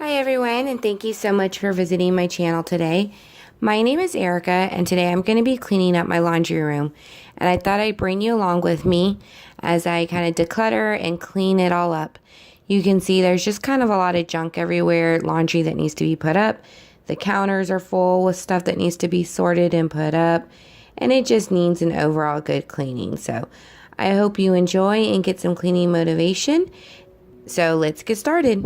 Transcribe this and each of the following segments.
Hi everyone, and thank you so much for visiting my channel today. My name is Erica, and today I'm going to be cleaning up my laundry room. And I thought I'd bring you along with me as I kind of declutter and clean it all up. You can see there's just kind of a lot of junk everywhere, laundry that needs to be put up. The counters are full with stuff that needs to be sorted and put up, and it just needs an overall good cleaning. So I hope you enjoy and get some cleaning motivation. So let's get started.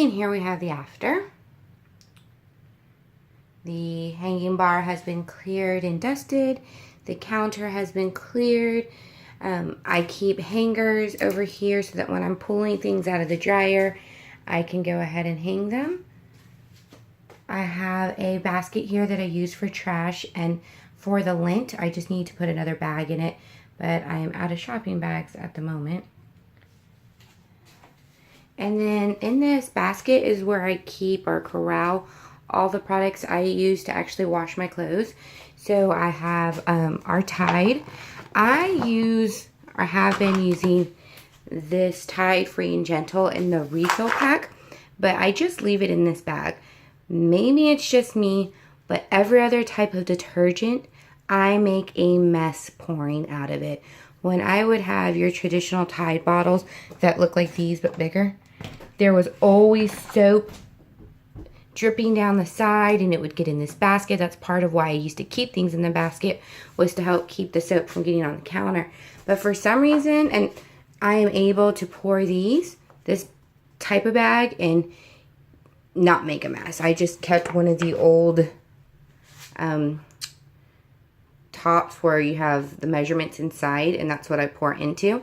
and here we have the after. The hanging bar has been cleared and dusted. The counter has been cleared. I keep hangers over here so that when I'm pulling things out of the dryer, I can go ahead and hang them. I have a basket here that I use for trash, and for the lint, I just need to put another bag in it, but I am out of shopping bags at the moment. And then in this basket is where I keep or corral all the products I use to actually wash my clothes. So I have our Tide. I have been using this Tide Free and Gentle in the refill pack, but I just leave it in this bag. Maybe it's just me, but every other type of detergent, I make a mess pouring out of it. When I would have your traditional Tide bottles that look like these but bigger, there was always soap dripping down the side, and it would get in this basket. That's part of why I used to keep things in the basket, was to help keep the soap from getting on the counter. But for some reason, and I am able to pour this type of bag and not make a mess. I just kept one of the old tops where you have the measurements inside, and that's what I pour into.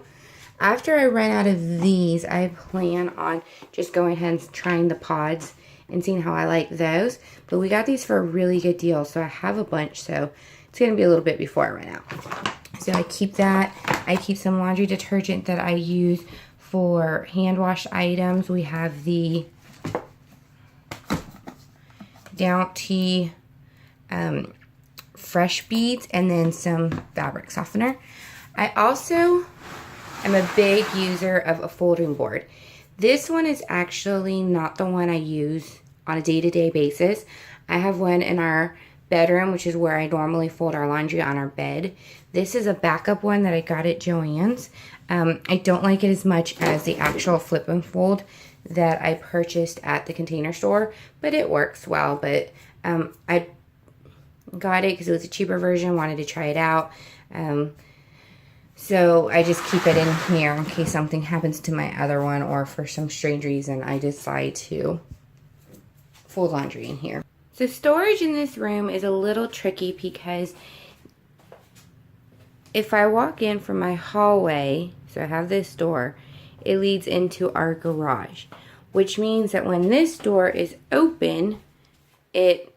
After I run out of these, I plan on just going ahead and trying the pods and seeing how I like those. But we got these for a really good deal, so I have a bunch, so it's going to be a little bit before I run out. So I keep that. I keep some laundry detergent that I use for hand wash items. We have the Bounty Fresh Beads and then some fabric softener. I also am a big user of a folding board. This one is actually not the one I use on a day-to-day basis. I have one in our bedroom, which is where I normally fold our laundry on our bed. This is a backup one that I got at Joann's. I don't like it as much as the actual flip and fold that I purchased at the Container Store, but it works well. But I got it because it was a cheaper version, wanted to try it out. So I just keep it in here in case something happens to my other one, or for some strange reason I decide to fold laundry in here. So storage in this room is a little tricky because if I walk in from my hallway, so I have this door, it leads into our garage, which means that when this door is open, it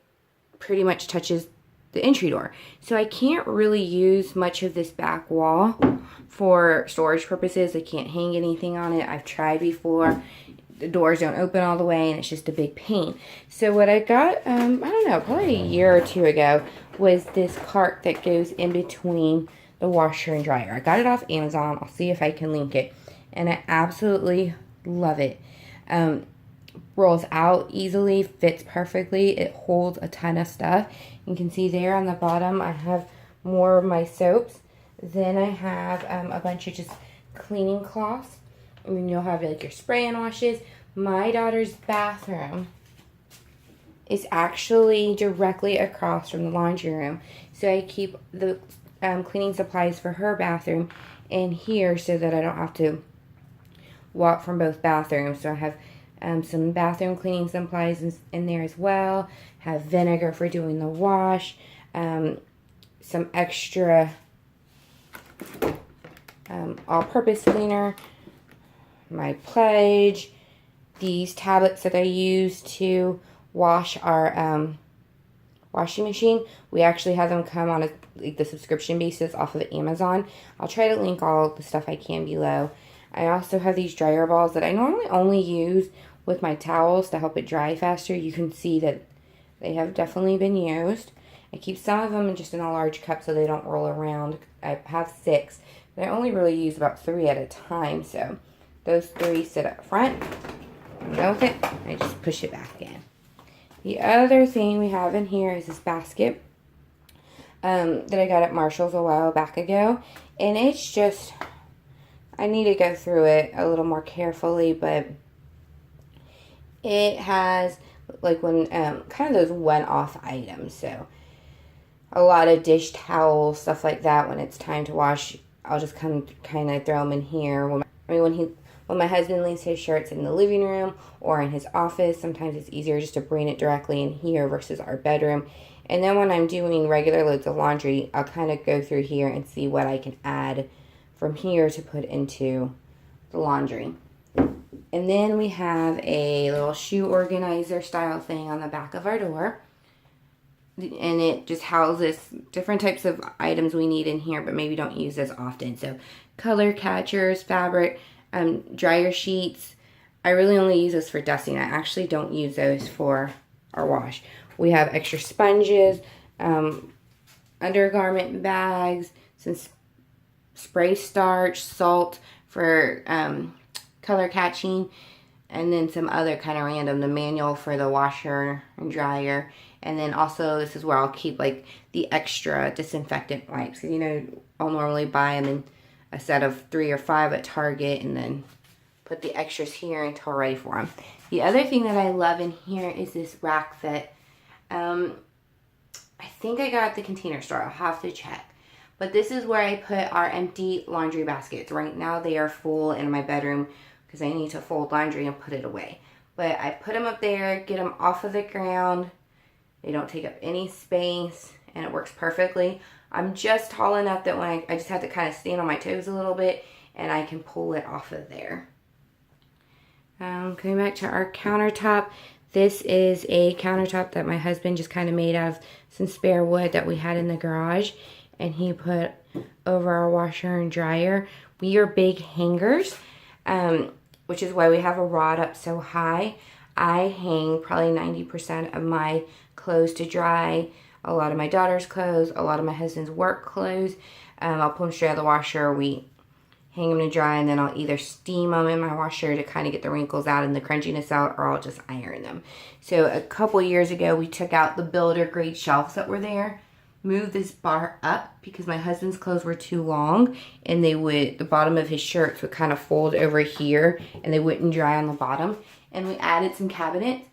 pretty much touches the entry door. So I can't really use much of this back wall for storage purposes. I can't hang anything on it. I've tried before. The doors don't open all the way and it's just a big pain. So what I got, I don't know, probably a year or two ago, was this cart that goes in between the washer and dryer. I got it off Amazon. I'll see if I can link it. And I absolutely love it. Rolls out easily, fits perfectly. It holds a ton of stuff. You can see there on the bottom I have more of my soaps. Then I have a bunch of just cleaning cloths. I mean, you'll have like your spray and washes. My daughter's bathroom is actually directly across from the laundry room. So I keep the cleaning supplies for her bathroom in here so that I don't have to walk from both bathrooms. So I have some bathroom cleaning supplies in there as well. Have vinegar for doing the wash. Some extra all-purpose cleaner. My Pledge. These tablets that I use to wash our washing machine. We actually have them come on the subscription basis off of Amazon. I'll try to link all the stuff I can below. I also have these dryer balls that I normally only use with my towels to help it dry faster. You can see that they have definitely been used. I keep some of them just in a large cup so they don't roll around. I have 6, but I only really use about 3 at a time. So those 3 sit up front. I'm done with it. I just push it back in. The other thing we have in here is this basket that I got at Marshall's a while back ago. And it's just, I need to go through it a little more carefully, but it has like when kind of those one-off items. So a lot of dish towels, stuff like that. When it's time to wash, I'll just kind of throw them in here. When when my husband leaves his shirts in the living room or in his office, sometimes it's easier just to bring it directly in here versus our bedroom. And then when I'm doing regular loads of laundry, I'll kind of go through here and see what I can add from here to put into the laundry. And then we have a little shoe organizer style thing on the back of our door. And it just houses different types of items we need in here, but maybe don't use as often. So color catchers, fabric, dryer sheets. I really only use those for dusting. I actually don't use those for our wash. We have extra sponges, undergarment bags, some spray starch, salt for color catching, and then some other kind of random, the manual for the washer and dryer. And then also this is where I'll keep like the extra disinfectant wipes. You know, I'll normally buy them in a set of 3 or 5 at Target and then put the extras here until ready for them. The other thing that I love in here is this rack that I think I got at the Container Store. I'll have to check. But this is where I put our empty laundry baskets. Right now they are full in my bedroom because I need to fold laundry and put it away. But I put them up there, get them off of the ground. They don't take up any space, and it works perfectly. I'm just tall enough that when I just have to kind of stand on my toes a little bit, and I can pull it off of there. Coming back to our countertop, this is a countertop that my husband just kind of made out of some spare wood that we had in the garage, and he put over our washer and dryer. We are big hangers, which is why we have a rod up so high. I hang probably 90% of my clothes to dry, a lot of my daughter's clothes, a lot of my husband's work clothes. I'll pull them straight out of the washer. We hang them to dry, and then I'll either steam them in my washer to kind of get the wrinkles out and the crunchiness out, or I'll just iron them. So a couple years ago, we took out the builder grade shelves that were there, moved this bar up because my husband's clothes were too long, and the bottom of his shirts would kind of fold over here, and they wouldn't dry on the bottom. And we added some cabinets.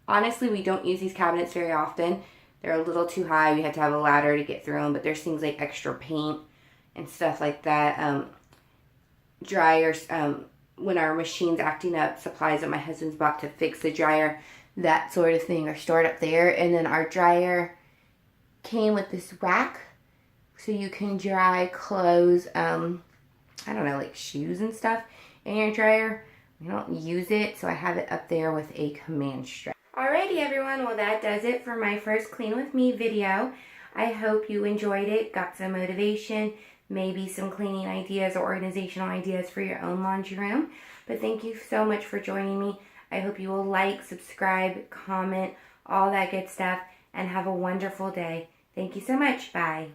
Honestly, we don't use these cabinets very often. They're a little too high. We had to have a ladder to get through them, but there's things like extra paint and stuff like that. Dryers, when our machine's acting up, supplies that my husband's bought to fix the dryer, that sort of thing are stored up there. And then our dryer came with this rack, so you can dry clothes, I don't know, like shoes and stuff in your dryer. We don't use it, so I have it up there with a command strap. Alrighty everyone, well that does it for my first Clean With Me video. I hope you enjoyed it, got some motivation, maybe some cleaning ideas or organizational ideas for your own laundry room. But thank you so much for joining me. I hope you will like, subscribe, comment, all that good stuff, and have a wonderful day. Thank you so much. Bye.